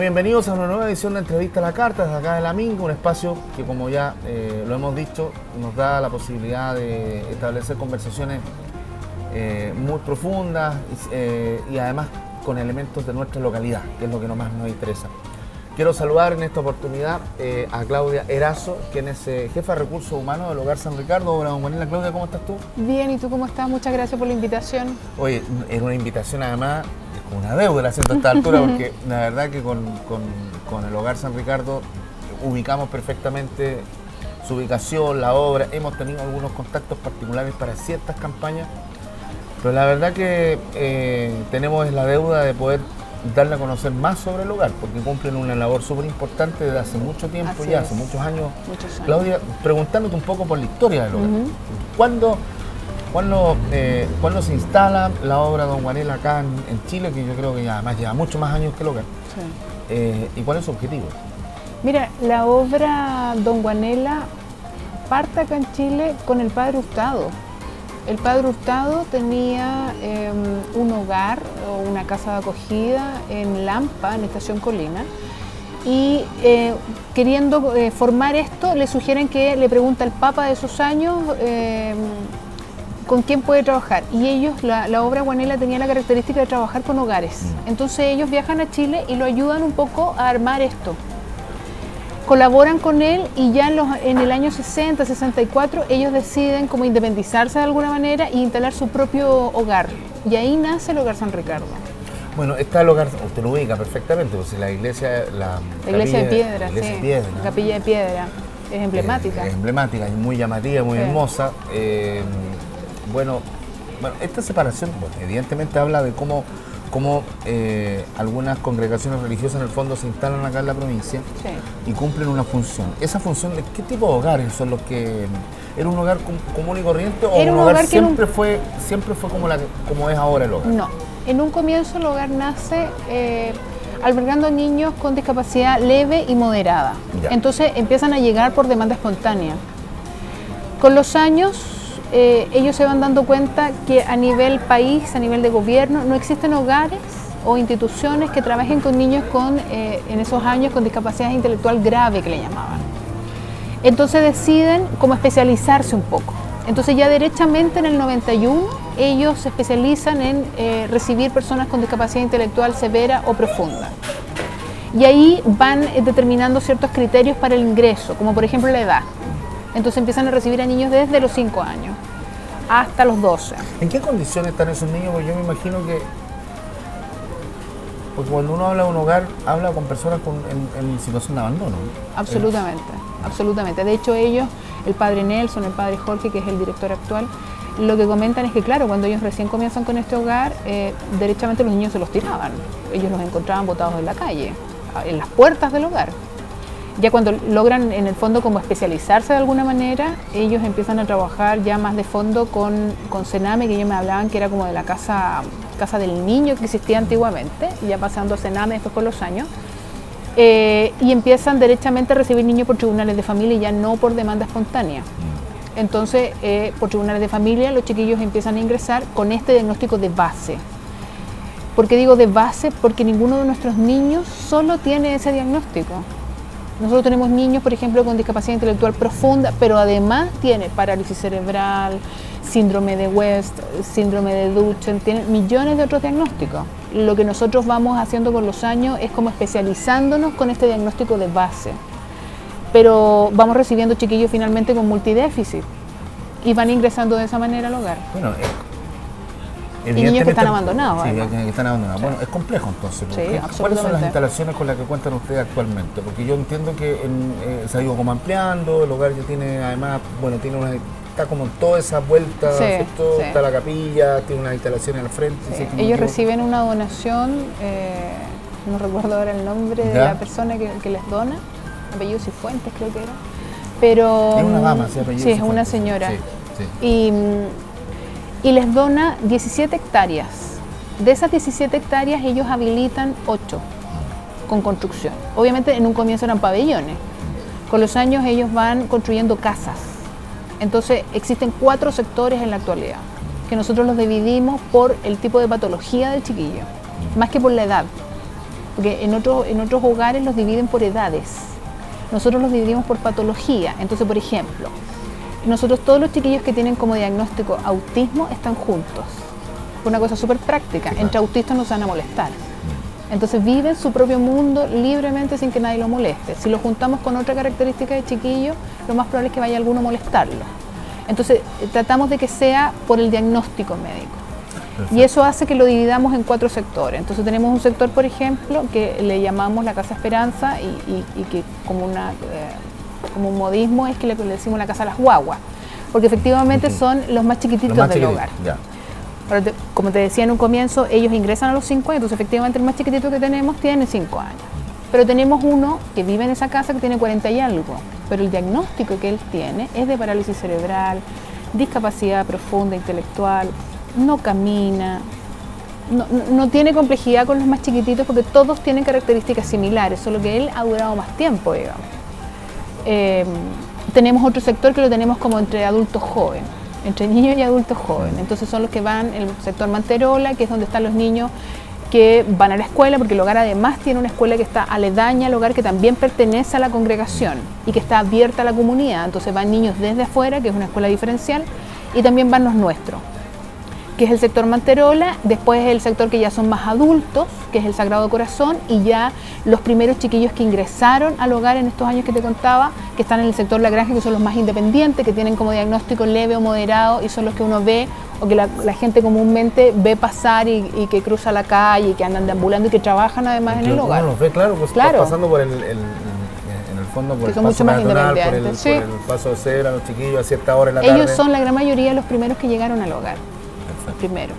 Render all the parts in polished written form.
bienvenidos a una nueva edición de Entrevista a la Carta desde acá de la Minga, un espacio que, como ya lo hemos dicho, nos da la posibilidad de establecer conversaciones muy profundas y además con elementos de nuestra localidad, que es lo que más nos interesa. Quiero saludar en esta oportunidad a Claudia Erazo, quien es jefa de Recursos Humanos del Hogar San Ricardo, Obra Don Juanela. Claudia, ¿cómo estás tú? Bien, ¿y tú cómo estás? Muchas gracias por la invitación. Oye, es una invitación además, es una deuda la siento a esta altura, porque la verdad que con el Hogar San Ricardo ubicamos perfectamente su ubicación, la obra, hemos tenido algunos contactos particulares para ciertas campañas, pero la verdad que tenemos la deuda de poder darle a conocer más sobre el hogar, porque cumplen una labor súper importante desde hace mucho tiempo, hace muchos años. Claudia, preguntándote un poco por la historia del hogar. ¿Cuándo se instala la obra Don Juanela acá en Chile, que yo creo que ya además lleva muchos más años que el hogar? Sí. ¿Y cuál es su objetivo? Mira, la obra Don Juanela parte acá en Chile con el padre Hurtado. El padre Hurtado tenía un hogar o una casa de acogida en Lampa, en Estación Colina, y queriendo formar esto, le sugieren que le pregunte al Papa de esos años con quién puede trabajar. Y ellos, la obra Juanela tenía la característica de trabajar con hogares. Entonces ellos viajan a Chile y lo ayudan un poco a armar esto. Colaboran con él y ya en el año 60, 64, ellos deciden como independizarse de alguna manera e instalar su propio hogar. Y ahí nace el Hogar San Ricardo. Bueno, está el hogar, usted lo ubica perfectamente, pues la iglesia, la iglesia de piedra, la iglesia sí. piedra, La capilla de piedra, es emblemática. Es emblemática, es muy llamativa, muy hermosa. Bueno, esta separación, evidentemente habla de cómo algunas congregaciones religiosas en el fondo se instalan acá en la provincia y cumplen una función. ¿Esa función de qué tipo de hogares son los que... ¿Era un hogar común y corriente o un hogar siempre fue como es ahora el hogar? No, en un comienzo el hogar nace albergando niños con discapacidad leve y moderada. Ya. Entonces empiezan a llegar por demanda espontánea. Con los años ellos se van dando cuenta que a nivel país, a nivel de gobierno, no existen hogares o instituciones que trabajen con niños en esos años con discapacidad intelectual grave, que le llamaban. Entonces deciden como especializarse un poco. Entonces ya derechamente en el 91 ellos se especializan en recibir personas con discapacidad intelectual severa o profunda. Y ahí van determinando ciertos criterios para el ingreso, como por ejemplo la edad. Entonces empiezan a recibir a niños desde los 5 años hasta los 12. ¿En qué condiciones están esos niños? Porque yo me imagino que... Porque cuando uno habla de un hogar, habla con personas en situación de abandono. Absolutamente, absolutamente. De hecho ellos, el padre Nelson, el padre Jorge, que es el director actual, lo que comentan es que claro, cuando ellos recién comienzan con este hogar, derechamente los niños se los tiraban. Ellos los encontraban botados en la calle, en las puertas del hogar. Ya cuando logran en el fondo como especializarse de alguna manera, ellos empiezan a trabajar ya más de fondo con Sename, que ellos me hablaban que era como de la casa del niño que existía antiguamente, ya pasando a Sename después con los años, y empiezan derechamente a recibir niños por tribunales de familia y ya no por demanda espontánea. Entonces, por tribunales de familia los chiquillos empiezan a ingresar con este diagnóstico de base. ¿Por qué digo de base? Porque ninguno de nuestros niños solo tiene ese diagnóstico. Nosotros tenemos niños, por ejemplo, con discapacidad intelectual profunda, pero además tiene parálisis cerebral, síndrome de West, síndrome de Duchenne, tienen millones de otros diagnósticos. Lo que nosotros vamos haciendo con los años es como especializándonos con este diagnóstico de base. Pero vamos recibiendo chiquillos finalmente con multidéficit y van ingresando de esa manera al hogar. Bueno, y niños que están abandonados. Sí, que están abandonados. Sí. Bueno, es complejo entonces. Sí, ¿Cuáles son las instalaciones con las que cuentan ustedes actualmente? Porque yo entiendo que se ha ido como ampliando, el hogar ya tiene además, está como en toda esa vuelta, sí, ¿cierto? Sí. Está la capilla, tiene unas instalaciones al frente. Sí. Ellos reciben una donación, no recuerdo ahora el nombre de la persona que les dona, apellido Cifuentes creo que era. Pero es una dama, sí, apellido sí, es una señora. Sí, sí. Y les dona 17 hectáreas. De esas 17 hectáreas ellos habilitan 8 con construcción. Obviamente en un comienzo eran pabellones. Con los años ellos van construyendo casas. Entonces existen 4 sectores en la actualidad, que nosotros los dividimos por el tipo de patología del chiquillo, más que por la edad. porque en otros hogares los dividen por edades. Nosotros los dividimos por patología. Entonces, por ejemplo, nosotros todos los chiquillos que tienen como diagnóstico autismo están juntos. Una cosa súper práctica. Sí, claro. Entre autistas no se van a molestar. Entonces viven su propio mundo libremente sin que nadie lo moleste. Si lo juntamos con otra característica de chiquillo, lo más probable es que vaya alguno a molestarlo. Entonces tratamos de que sea por el diagnóstico médico. Perfecto. Y eso hace que lo dividamos en 4 sectores. Entonces tenemos un sector, por ejemplo, que le llamamos la Casa Esperanza y que como un modismo es que le decimos la Casa de las Guaguas, porque efectivamente son los más chiquititos del hogar. Ya. Como te decía en un comienzo, ellos ingresan a los 5 años, entonces efectivamente el más chiquitito que tenemos tiene 5 años. Pero tenemos uno que vive en esa casa que tiene 40 y algo, pero el diagnóstico que él tiene es de parálisis cerebral, discapacidad profunda intelectual, no camina, no tiene complejidad con los más chiquititos porque todos tienen características similares, solo que él ha durado más tiempo, digamos. Tenemos otro sector que lo tenemos como entre adultos jóvenes. Entre niños y adultos jóvenes. Entonces son los que van en el sector Manterola, que es donde están los niños que van a la escuela, porque el hogar además tiene una escuela que está aledaña al hogar, que también pertenece a la congregación y que está abierta a la comunidad. Entonces van niños desde afuera, que es una escuela diferencial, y también van los nuestros, que es el sector Manterola. Después el sector que ya son más adultos, que es el Sagrado Corazón, y ya los primeros chiquillos que ingresaron al hogar en estos años que te contaba, que están en el sector La Granja, que son los más independientes, que tienen como diagnóstico leve o moderado, y son los que uno ve, o que la gente comúnmente ve pasar y que cruza la calle, y que andan deambulando y que trabajan además en el hogar. Uno los ve, claro, pues claro. Pasando por en el fondo por que el paso peatonal, por el paso de cebra, los chiquillos a cierta hora en la tarde. Ellos son la gran mayoría los primeros que llegaron al hogar. Primero.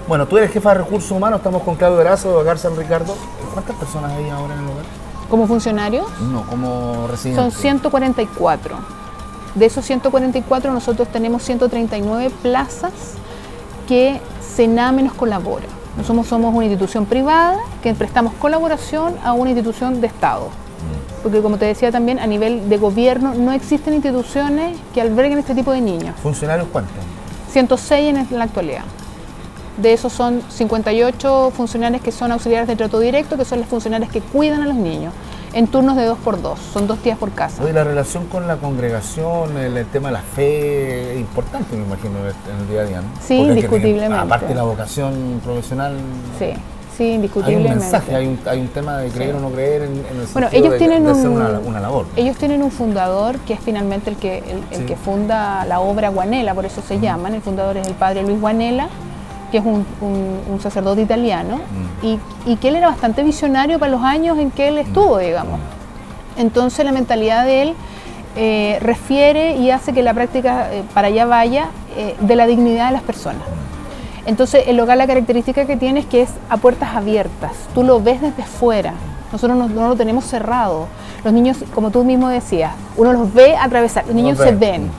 Bueno, tú eres jefa de recursos humanos, estamos con Claudio Erazo de Hogar San Ricardo. ¿Cuántas personas hay ahora en el hogar? ¿Como funcionarios? No, como residentes. Son 144. De esos 144 nosotros tenemos 139 plazas que Sename nos colabora. Nosotros somos una institución privada que prestamos colaboración a una institución de Estado. Porque como te decía también, a nivel de gobierno no existen instituciones que alberguen este tipo de niños. ¿Funcionarios cuántos? 106 en la actualidad. De esos son 58 funcionarios que son auxiliares de trato directo, que son los funcionarios que cuidan a los niños, en turnos de 2x2, son 2 días por casa. Oye, la relación con la congregación, el tema de la fe, es importante, me imagino, en el día a día, ¿no? Sí, porque indiscutiblemente. Aparte de la vocación profesional... Sí, indiscutiblemente. Hay un mensaje, hay un tema de creer o no creer en el sentido ellos tienen de hacer una labor. Ellos tienen un fundador que es finalmente el que funda la obra Guanela, por eso se llaman. El fundador es el padre Luis Guanela, que es un sacerdote italiano, y que él era bastante visionario para los años en que él estuvo, digamos. Entonces la mentalidad de él refiere y hace que la práctica para allá vaya de la dignidad de las personas. Entonces el hogar, la característica que tiene es que es a puertas abiertas, tú lo ves desde fuera, nosotros no lo tenemos cerrado. Los niños, como tú mismo decías, uno los ve atravesar, los niños se ven.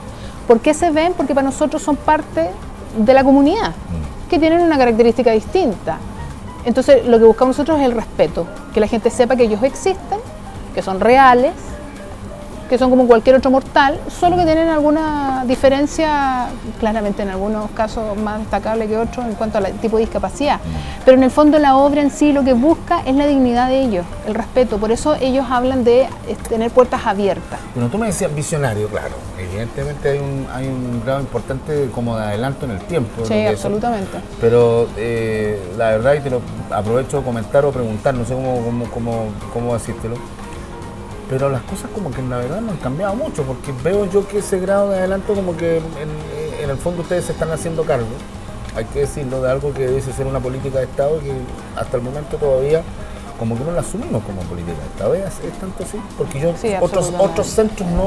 ¿Por qué se ven? Porque para nosotros son parte de la comunidad, que tienen una característica distinta. Entonces lo que buscamos nosotros es el respeto, que la gente sepa que ellos existen, que son reales, que son como cualquier otro mortal, solo que tienen alguna diferencia, claramente en algunos casos más destacable que otros en cuanto al tipo de discapacidad. Pero en el fondo la obra en sí lo que busca es la dignidad de ellos, el respeto. Por eso ellos hablan de tener puertas abiertas. Bueno, tú me decías visionario, claro. Evidentemente hay un grado importante como de adelanto en el tiempo. Sí, absolutamente. Pero la verdad, y te lo aprovecho de comentar o preguntar, no sé cómo decírtelo, pero las cosas como que la verdad no han cambiado mucho, porque veo yo que ese grado de adelanto como que en el fondo ustedes se están haciendo cargo, hay que decirlo, de algo que dice ser una política de Estado que hasta el momento todavía como que no la asumimos como política de Estado. ¿Es tanto así? Porque otros centros no,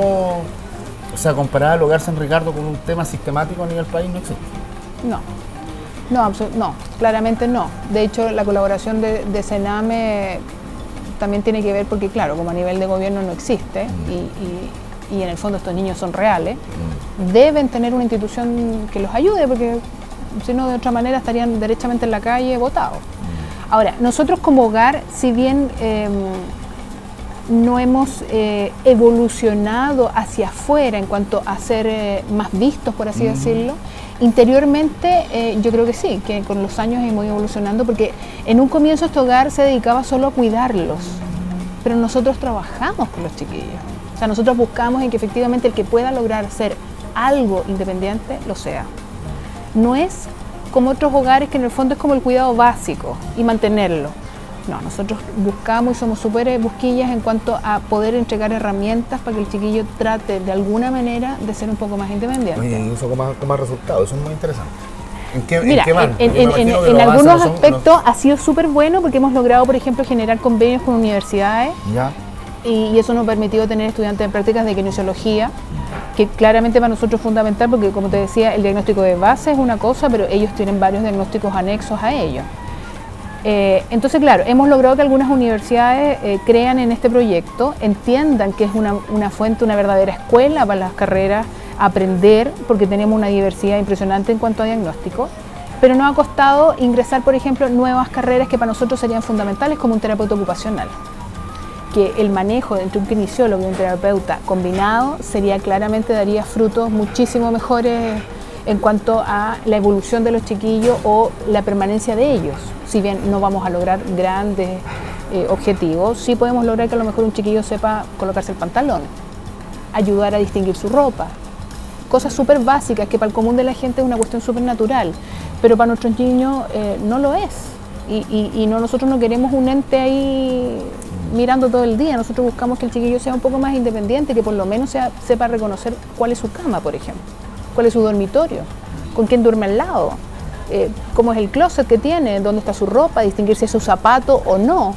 o sea, comparar al Hogar San Ricardo con un tema sistemático a nivel país no existe. No, claramente no. De hecho, la colaboración de Sename también tiene que ver porque, claro, como a nivel de gobierno no existe y en el fondo estos niños son reales, deben tener una institución que los ayude, porque si no, de otra manera estarían derechamente en la calle botados. Ahora, nosotros como hogar, si bien no hemos evolucionado hacia afuera en cuanto a ser más vistos, por así decirlo, Interiormente yo creo que sí, que con los años hemos ido evolucionando, porque en un comienzo este hogar se dedicaba solo a cuidarlos, pero nosotros trabajamos con los chiquillos. O sea, nosotros buscamos en que efectivamente el que pueda lograr ser algo independiente, lo sea. No es como otros hogares que en el fondo es como el cuidado básico y mantenerlo. No, nosotros buscamos y somos súper busquillas en cuanto a poder entregar herramientas para que el chiquillo trate de alguna manera de ser un poco más independiente. Oye, y eso como resultado, eso es muy interesante. Mira, ¿En qué van? En algunos aspectos ha sido súper bueno porque hemos logrado, por ejemplo, generar convenios con universidades. Ya. Y eso nos ha permitido tener estudiantes en prácticas de kinesiología, que claramente para nosotros es fundamental porque, como te decía, el diagnóstico de base es una cosa, pero ellos tienen varios diagnósticos anexos a ello. Entonces, claro, hemos logrado que algunas universidades crean en este proyecto, entiendan que es una fuente, una verdadera escuela para las carreras, aprender, porque tenemos una diversidad impresionante en cuanto a diagnóstico, pero nos ha costado ingresar, por ejemplo, nuevas carreras que para nosotros serían fundamentales, como un terapeuta ocupacional. Que el manejo entre un kinesiólogo y un terapeuta combinado claramente daría frutos muchísimo mejores en cuanto a la evolución de los chiquillos o la permanencia de ellos. Si bien no vamos a lograr grandes objetivos, sí podemos lograr que a lo mejor un chiquillo sepa colocarse el pantalón, ayudar a distinguir su ropa, cosas súper básicas que para el común de la gente es una cuestión súper natural, pero para nuestros niños no lo es. Y nosotros no queremos un ente ahí mirando todo el día. Nosotros buscamos que el chiquillo sea un poco más independiente, que por lo menos sepa reconocer cuál es su cama, por ejemplo, cuál es su dormitorio, con quién duerme al lado, cómo es el closet que tiene, dónde está su ropa, distinguir si es su zapato o no.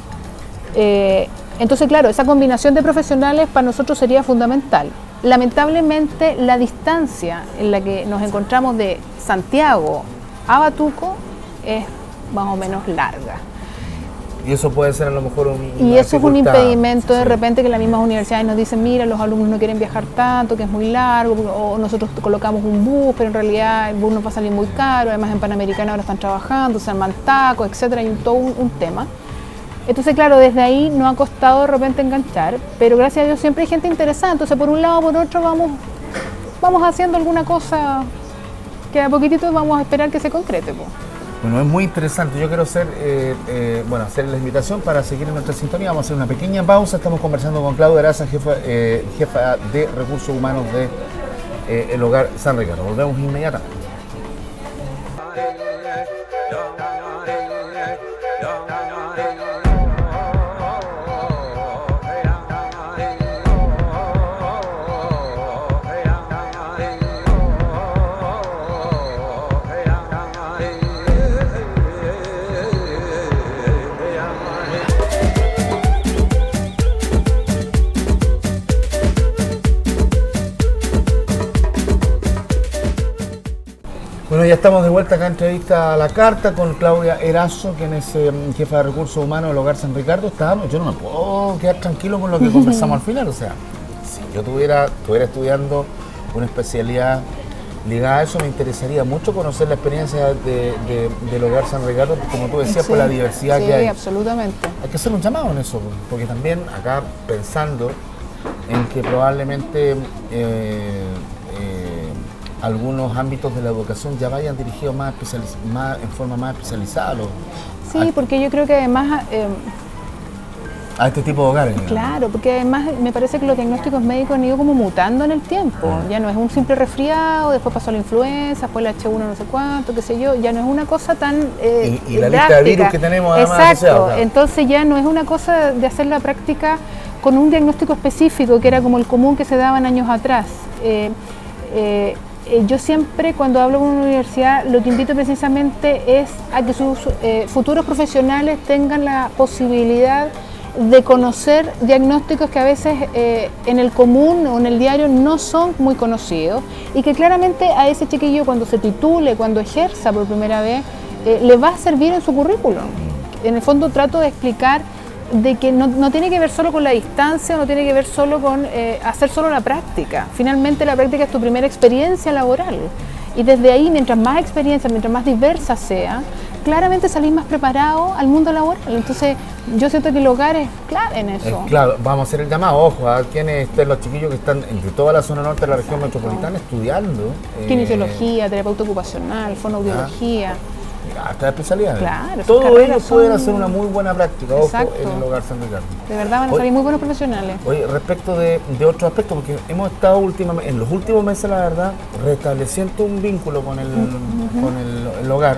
Entonces, claro, esa combinación de profesionales para nosotros sería fundamental. Lamentablemente, la distancia en la que nos encontramos de Santiago a Batuco es más o menos larga. Y eso puede ser a lo mejor y eso es un impedimento de repente, que las mismas universidades nos dicen, mira, los alumnos no quieren viajar tanto, que es muy largo, o nosotros colocamos un bus, pero en realidad el bus nos va a salir muy caro, además en Panamericana ahora están trabajando, se arman tacos, etcétera, hay todo un tema. Entonces, claro, desde ahí nos ha costado de repente enganchar, pero gracias a Dios siempre hay gente interesada. Entonces, por un lado o por otro vamos haciendo alguna cosa que a poquitito vamos a esperar que se concrete, pues. Bueno, es muy interesante. Yo quiero hacer la invitación para seguir en nuestra sintonía. Vamos a hacer una pequeña pausa. Estamos conversando con Claudia Eraza, jefa de Recursos Humanos de el Hogar San Ricardo. Volvemos inmediatamente. Bueno, ya estamos de vuelta acá en Entrevista a la Carta con Claudia Erazo, quien es jefa de Recursos Humanos del Hogar San Ricardo. Yo no me puedo quedar tranquilo con lo que conversamos al final. O sea, si yo estuviera estudiando una especialidad ligada a eso, me interesaría mucho conocer la experiencia del Hogar San Ricardo, como tú decías, por la diversidad que hay. Sí, absolutamente. Hay que hacer un llamado en eso, porque también acá pensando en que probablemente algunos ámbitos de la educación ya vayan dirigidos en forma más especializada. Sí, porque yo creo que además a este tipo de hogares. Claro, porque además me parece que los diagnósticos médicos han ido como mutando en el tiempo. Ya no es un simple resfriado, después pasó la influenza, después el H1 no sé cuánto, qué sé yo, ya no es una cosa tan y la lista de virus que tenemos además. Exacto, claro. Entonces ya no es una cosa de hacer la práctica con un diagnóstico específico, que era como el común que se daba en años atrás. Yo siempre, cuando hablo con una universidad, lo que invito precisamente es a que sus futuros profesionales tengan la posibilidad de conocer diagnósticos que a veces en el común o en el diario no son muy conocidos, y que claramente a ese chiquillo, cuando se titule, cuando ejerza por primera vez, le va a servir en su currículum. En el fondo trato de explicar de que no tiene que ver solo con la distancia, no tiene que ver solo con hacer solo la práctica. Finalmente la práctica es tu primera experiencia laboral, y desde ahí, mientras más experiencia, mientras más diversa sea, claramente salir más preparado al mundo laboral. Entonces, yo siento que el hogar es clave en eso. Claro, vamos a hacer el llamado, ojo, a quienes estén los chiquillos que están entre toda la zona norte de la región metropolitana estudiando. Kinesiología, terapeuta ocupacional, fonoaudiología. Hasta especialidades. Claro, todos ellos pueden hacer una muy buena práctica, ojo, en el Hogar San Ricardo. De verdad van a salir muy buenos profesionales. Oye, respecto de otros aspectos, porque hemos estado en los últimos meses, la verdad, restableciendo un vínculo con el hogar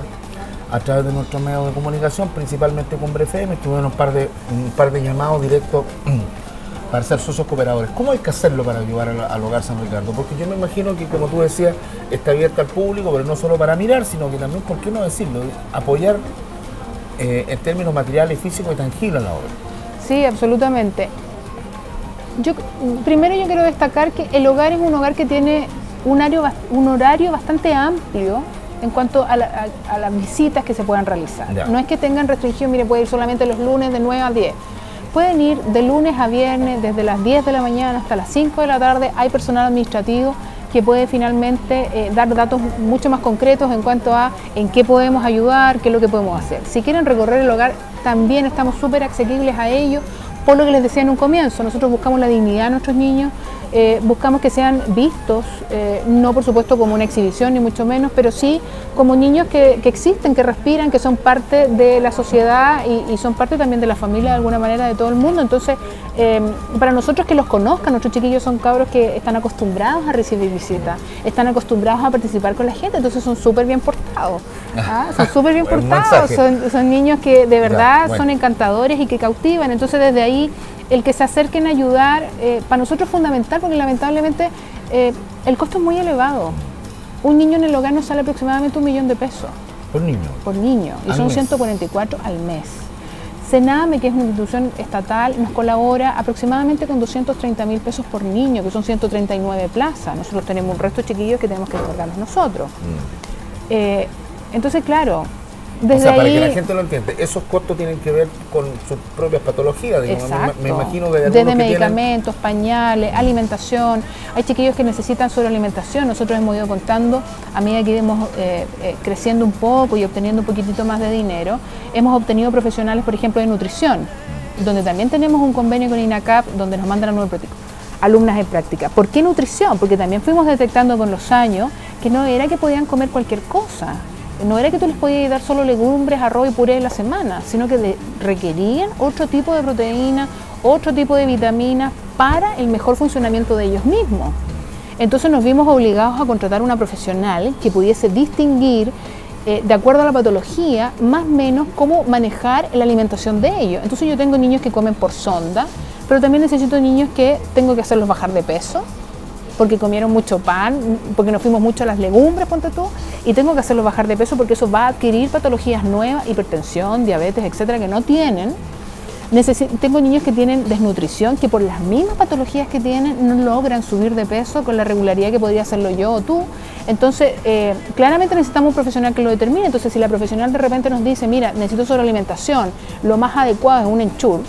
a través de nuestros medios de comunicación, principalmente con FM. Tuvieron un par de llamados directos para ser socios cooperadores. ¿Cómo hay que hacerlo para ayudar al Hogar San Ricardo? Porque yo me imagino que, como tú decías, está abierta al público, pero no solo para mirar, sino que también, ¿por qué no decirlo?, apoyar en términos materiales, físicos y tangibles la obra. Sí, absolutamente. Primero yo quiero destacar que el hogar es un hogar que tiene un horario bastante amplio en cuanto a las visitas que se puedan realizar. Ya. No es que tengan restricción, mire, puede ir solamente los lunes de 9 a 10. Pueden ir de lunes a viernes, desde las 10 de la mañana hasta las 5 de la tarde. Hay personal administrativo que puede finalmente dar datos mucho más concretos en cuanto a en qué podemos ayudar, qué es lo que podemos hacer. Si quieren recorrer el hogar, también estamos súper asequibles a ello. Por lo que les decía en un comienzo, nosotros buscamos la dignidad de nuestros niños, buscamos que sean vistos, no por supuesto como una exhibición ni mucho menos, pero sí como niños que existen, que respiran, que son parte de la sociedad y son parte también de la familia de alguna manera de todo el mundo. Entonces, para nosotros que los conozcan, nuestros chiquillos son cabros que están acostumbrados a recibir visitas, están acostumbrados a participar con la gente, entonces son súper bien portados. Son súper bien portados, son niños que de verdad son encantadores y que cautivan. Entonces, desde ahí, el que se acerquen a ayudar, para nosotros es fundamental, porque lamentablemente el costo es muy elevado. Un niño en el hogar nos sale aproximadamente $1.000.000 por niño. Por niño, y son 144 al mes. Sename, que es una institución estatal, nos colabora aproximadamente con $230.000 por niño, que son 139 plazas. Nosotros tenemos un resto de chiquillos que tenemos que encargarnos nosotros. Entonces, claro, desde para ahí, que la gente lo entienda, esos costos tienen que ver con sus propias patologías, digamos. Exacto. Me imagino que desde medicamentos, pañales, alimentación. Hay chiquillos que necesitan sobrealimentación. Nosotros hemos ido contando, a medida que iremos creciendo un poco y obteniendo un poquitito más de dinero, hemos obtenido profesionales, por ejemplo, de nutrición, donde también tenemos un convenio con INACAP, donde nos mandan alumnas en práctica. ¿Por qué nutrición? Porque también fuimos detectando con los años que no era que podían comer cualquier cosa. No era que tú les podías dar solo legumbres, arroz y puré en la semana, sino que requerían otro tipo de proteína, otro tipo de vitaminas para el mejor funcionamiento de ellos mismos. Entonces nos vimos obligados a contratar una profesional que pudiese distinguir, de acuerdo a la patología, más o menos cómo manejar la alimentación de ellos. Entonces yo tengo niños que comen por sonda, pero también necesito niños que tengo que hacerlos bajar de peso, porque comieron mucho pan, porque nos fuimos mucho a las legumbres, ponte tú, y tengo que hacerlos bajar de peso porque eso va a adquirir patologías nuevas, hipertensión, diabetes, etcétera, que no tienen. Tengo niños que tienen desnutrición, que por las mismas patologías que tienen no logran subir de peso con la regularidad que podría hacerlo yo o tú. Entonces, claramente necesitamos un profesional que lo determine. Entonces, si la profesional de repente nos dice, mira, necesito sobrealimentación, lo más adecuado es un Ensure,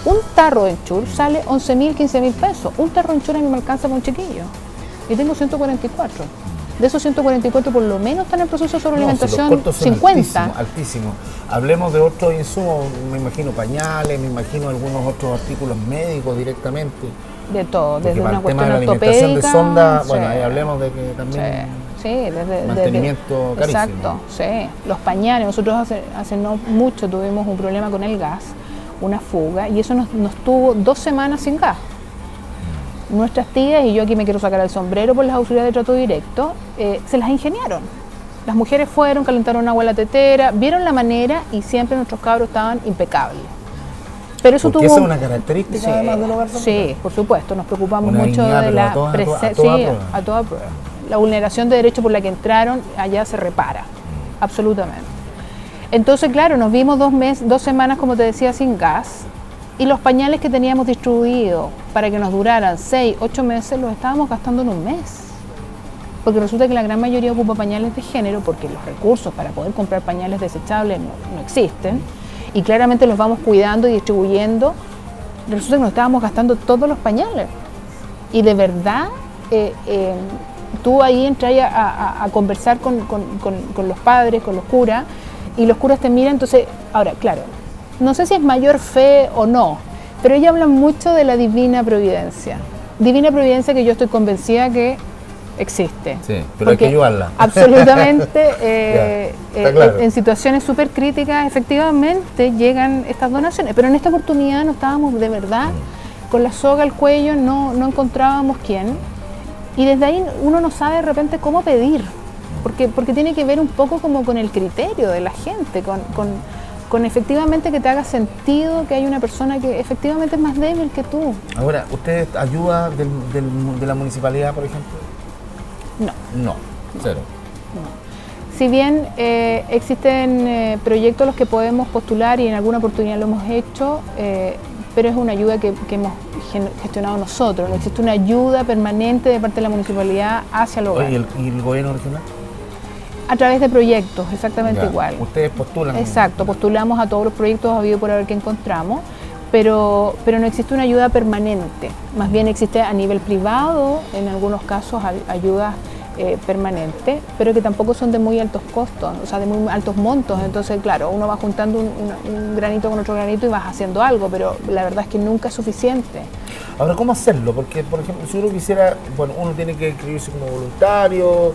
un tarro de Ensure sale 11.000, 15.000 pesos. Un tarro de Ensure a mí me alcanza para un chiquillo. Y tengo 144. De esos 144 por lo menos están en proceso de sobrealimentación, si 50. Altísimo. Hablemos de otros insumos, me imagino pañales, me imagino algunos otros artículos médicos directamente. De todo, desde una cuestión de ortopédica. Alimentación de sonda, bueno, ahí hablemos de que también desde mantenimiento carísimo. Exacto, sí. Los pañales, nosotros hace no mucho tuvimos un problema con el gas, una fuga, y eso nos tuvo 2 semanas sin gas. Nuestras tías, y yo aquí me quiero sacar el sombrero por las auxiliares de trato directo, se las ingeniaron. Las mujeres fueron, calentaron agua en la tetera, vieron la manera y siempre nuestros cabros estaban impecables. Pero eso tuvo... ¿Esa es una característica además del hogar familiar? Sí, por supuesto, nos preocupamos mucho de la presencia, a toda prueba. La vulneración de derechos por la que entraron, allá se repara, absolutamente. Entonces, claro, nos vimos 2 semanas, como te decía, sin gas, y los pañales que teníamos distribuidos para que nos duraran 6, 8 meses, los estábamos gastando en un mes. Porque resulta que la gran mayoría ocupa pañales de género, porque los recursos para poder comprar pañales desechables no existen, y claramente los vamos cuidando y distribuyendo. Resulta que nos estábamos gastando todos los pañales. Y de verdad, tú ahí entras a conversar con los padres, con los curas, y los curas te miran. Entonces, ahora, claro, no sé si es mayor fe o no, pero ellos hablan mucho de la divina providencia. Divina providencia que yo estoy convencida que existe. Sí, pero hay que ayudarla. Absolutamente, claro. En situaciones súper críticas, efectivamente, llegan estas donaciones. Pero en esta oportunidad no estábamos de verdad con la soga al cuello, no encontrábamos quién. Y desde ahí uno no sabe de repente cómo pedir, porque tiene que ver un poco como con el criterio de la gente, con efectivamente que te haga sentido que hay una persona que efectivamente es más débil que tú. Ahora, ¿usted ayuda de la municipalidad, por ejemplo? No, cero. No. Si bien existen proyectos a los que podemos postular y en alguna oportunidad lo hemos hecho, pero es una ayuda que hemos gestionado nosotros, no existe una ayuda permanente de parte de la municipalidad hacia el hogar. ¿Y el gobierno regional? A través de proyectos, exactamente igual. ¿Ustedes postulan? Exacto, postulamos a todos los proyectos habido por haber que encontramos, pero no existe una ayuda permanente, más bien existe a nivel privado, en algunos casos ayudas permanentes, pero que tampoco son de muy altos costos, o sea, de muy altos montos. Entonces, claro, uno va juntando un granito con otro granito y vas haciendo algo, pero la verdad es que nunca es suficiente. Ahora, ¿cómo hacerlo? Porque, por ejemplo, si uno quisiera, bueno, uno tiene que inscribirse como voluntario,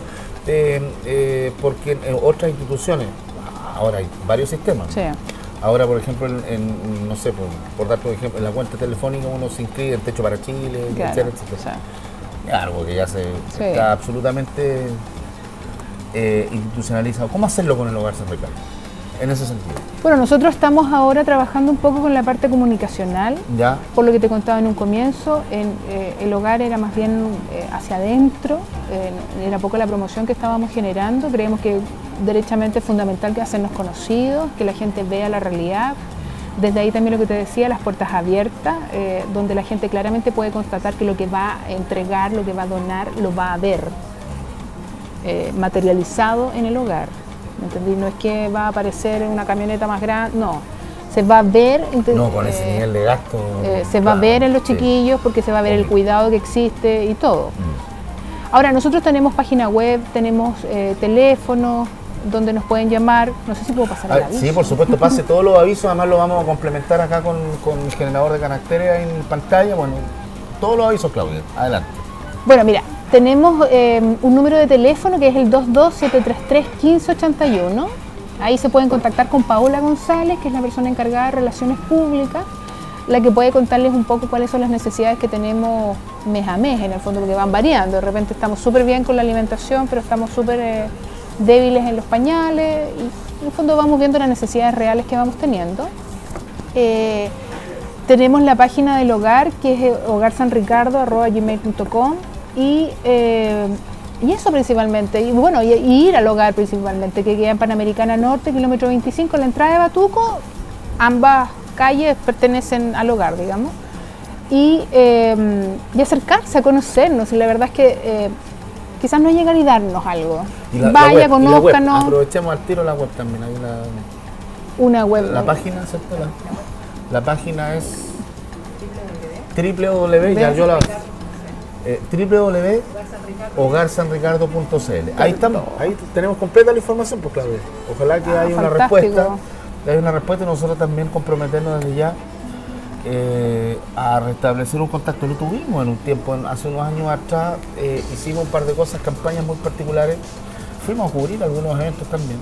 porque en otras instituciones, ahora hay varios sistemas. Sí. Ahora, por ejemplo, no sé, por darte un ejemplo, en la cuenta telefónica uno se inscribe en Techo para Chile, Claro, etcétera, etcétera. sí. Algo que ya está absolutamente institucionalizado. ¿Cómo hacerlo con el Hogar San Ricardo? En ese sentido. Bueno, nosotros estamos ahora trabajando un poco con la parte comunicacional. Ya. Por lo que te contaba en un comienzo, el hogar era más bien hacia adentro, era poco la promoción que estábamos generando. Creemos que derechamente es fundamental que hacernos conocidos, que la gente vea la realidad. Desde ahí también lo que te decía, las puertas abiertas, donde la gente claramente puede constatar que lo que va a entregar, lo que va a donar, lo va a ver materializado en el hogar. ¿Me entendí? No es que va a aparecer en una camioneta más grande, no. Se va a ver... No, con ese nivel de gasto... se va a ver en los chiquillos, porque se va a ver el cuidado que existe y todo. Ahora, nosotros tenemos página web, tenemos teléfono donde nos pueden llamar. No sé si puedo pasar el aviso. Sí, por supuesto, pase todos los avisos. Además lo vamos a complementar acá con el generador de caracteres en pantalla. Bueno, todos los avisos, Claudia. Adelante. Bueno, mira, tenemos un número de teléfono que es el 22-733-1581. Ahí se pueden contactar con Paola González, que es la persona encargada de Relaciones Públicas, la que puede contarles un poco cuáles son las necesidades que tenemos mes a mes, en el fondo, porque van variando. De repente estamos súper bien con la alimentación, pero estamos súper débiles en los pañales, y en el fondo vamos viendo las necesidades reales que vamos teniendo. Tenemos la página del hogar, que es hogarsanricardo@gmail.com, y eso principalmente, y bueno, y ir al hogar principalmente, que queda en Panamericana Norte, kilómetro 25, la entrada de Batuco. Ambas calles pertenecen al hogar, digamos, y acercarse a conocernos. Y la verdad es que quizás no llegar y darnos algo. Vaya, conózcanos. Aprovechemos al tiro la web también. Hay una web. La página, ¿cierto? La página es www.hogarsanricardo.cl. Ahí estamos, ahí tenemos completa la información, pues Claudia. Ojalá que haya una respuesta. Hay una respuesta y nosotros también comprometernos desde ya a restablecer un contacto. Lo tuvimos en un tiempo, hace unos años atrás, hicimos un par de cosas, campañas muy particulares, fuimos a cubrir algunos eventos también.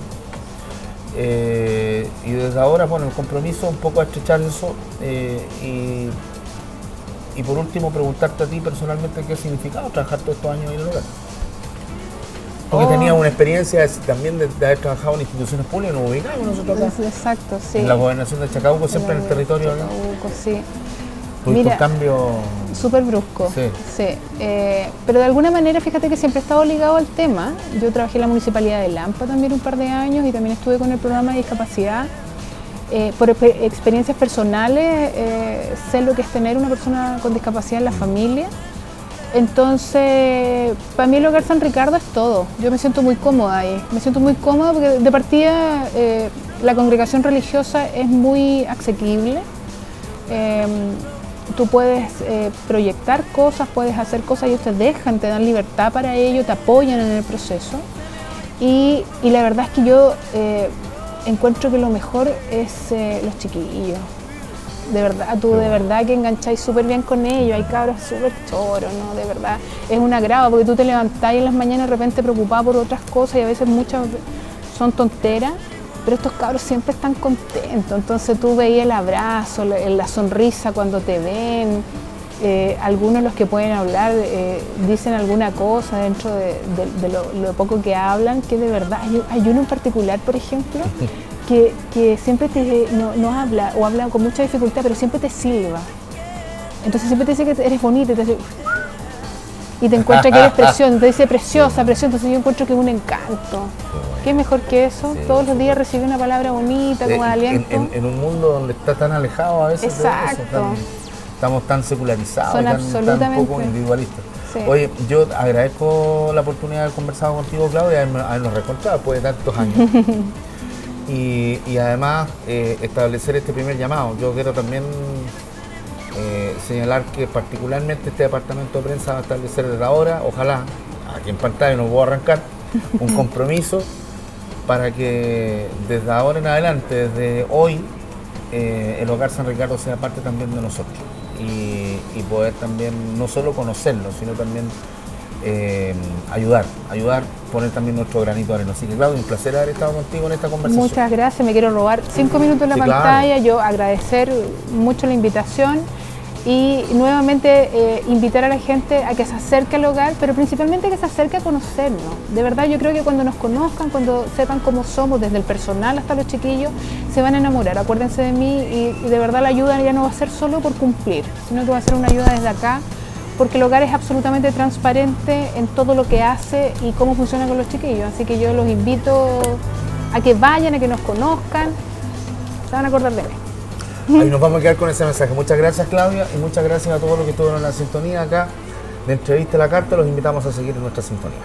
Y desde ahora, bueno, el compromiso un poco a estrechar eso y por último preguntarte a ti personalmente qué ha significado trabajar todos estos años en el hogar. Porque tenías una experiencia también de haber trabajado en instituciones públicas, nos ubicamos nosotros acá. Exacto, sí. En la gobernación de Chacabuco, siempre en el territorio acá. Chacabuco, sí. Tuviste un cambio... Súper brusco, sí. Pero de alguna manera, fíjate que siempre he estado ligado al tema. Yo trabajé en la Municipalidad de Lampa también un par de años y también estuve con el programa de discapacidad. Por experiencias personales, sé lo que es tener una persona con discapacidad en la familia. Entonces, para mí el Hogar San Ricardo es todo. Yo me siento muy cómoda ahí. Me siento muy cómoda porque de partida la congregación religiosa es muy asequible. tú puedes proyectar cosas, puedes hacer cosas, ellos te dejan, te dan libertad para ello, te apoyan en el proceso. Y la verdad es que yo encuentro que lo mejor es los chiquillos. De verdad, tú de verdad que engancháis súper bien con ellos, hay cabros súper choros, ¿no? De verdad, es un agrado porque tú te levantás en las mañanas de repente preocupado por otras cosas y a veces muchas son tonteras, pero estos cabros siempre están contentos, entonces tú veías el abrazo, la sonrisa cuando te ven, algunos los que pueden hablar dicen alguna cosa dentro de lo poco que hablan, que de verdad, hay uno en particular, por ejemplo, que siempre no habla o habla con mucha dificultad, pero siempre te silba. Entonces siempre te dice que eres bonita y te encuentra que eres preciosa, te dice preciosa, preciosa. Entonces yo encuentro que es un encanto. ¿Qué es mejor que eso? Sí, todos los días recibir una palabra bonita, como de aliento. En un mundo donde está tan alejado a veces Exacto. de eso, estamos tan secularizados, Son tan poco individualistas. Sí. Oye, yo agradezco la oportunidad de haber conversado contigo, Claudia, habernos reencontrado después de tantos años. Y además establecer este primer llamado. Yo quiero también señalar que particularmente este departamento de prensa va a establecer desde ahora, ojalá, aquí en pantalla no puedo arrancar, un compromiso para que desde ahora en adelante, desde hoy, el Hogar San Ricardo sea parte también de nosotros y poder también no solo conocerlo, sino también ayudar, poner también nuestro granito de arena. Así que Claudio, un placer haber estado contigo en esta conversación. Muchas gracias, me quiero robar 5 minutos en la pantalla, claro. Yo agradecer mucho la invitación y nuevamente invitar a la gente a que se acerque al hogar, pero principalmente que se acerque a conocernos. De verdad yo creo que cuando nos conozcan, cuando sepan cómo somos, desde el personal hasta los chiquillos, se van a enamorar. Acuérdense de mí y de verdad la ayuda ya no va a ser solo por cumplir, sino que va a ser una ayuda desde acá, porque el hogar es absolutamente transparente en todo lo que hace y cómo funciona con los chiquillos. Así que yo los invito a que vayan, a que nos conozcan, se van a acordar de mí. Ahí nos vamos a quedar con ese mensaje. Muchas gracias, Claudia, y muchas gracias a todos los que estuvieron en la sintonía acá de Entrevista a la Carta. Los invitamos a seguir en nuestra sintonía.